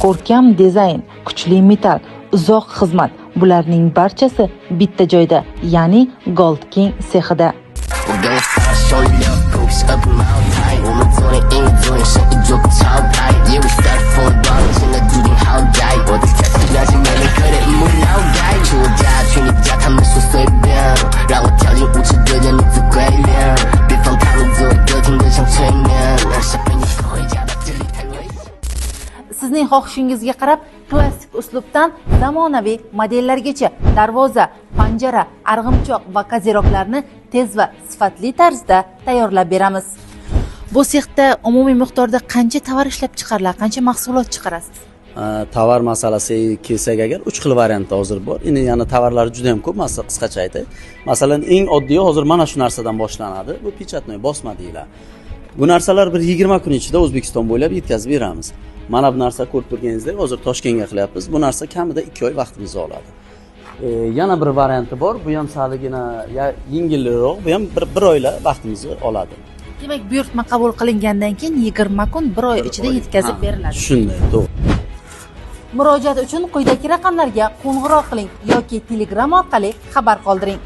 ko'rkam dizayn, kuchli metal, uzoq xizmat bularning barchasi bitta joyda, ya'ni Gold King sexida. Sizning xohishingizga qarab klassik uslubdan zamonaviy modellargacha darvoza, panjara, arg'imchoq va koziroklarni tez va sifatli tarzda tayyorlab beramiz. Bu sexda umumiy miqdorda qancha tovar ishlab chiqariladi, qancha mahsulot chiqarasiz? Tovar masalasiga kelsak agar 3 xil variantda hozir bor. Endi yana tovarlar juda ham ko'p, masalan qisqacha aytay. Masalan, eng oddiyi hozir mana shu narsadan boshlanadi. Bu pechatnoy bosma deyiladi. Bu narsalar bir 20 kun ichida O'zbekiston bo'ylab yetkazib beramiz. Mana bu narsa ko'rib turganingizdek, hozir Toshkentga qilyapmiz. Bu narsa kamida 2 oy vaqtimizni oladi. Yana bir varianti bor. Bu ham saligina yengilroq, bu ham bir oylab vaqtimizni oladi. Demak, buyurtma qabul qilingandan keyin 20 kun, 1 oy ichida yetkazib beriladi. Shunday, to'g'ri. Murojaat uchun quyidagi raqamlarga qo'ng'iroq qiling yoki Telegram orqali xabar qoldiring.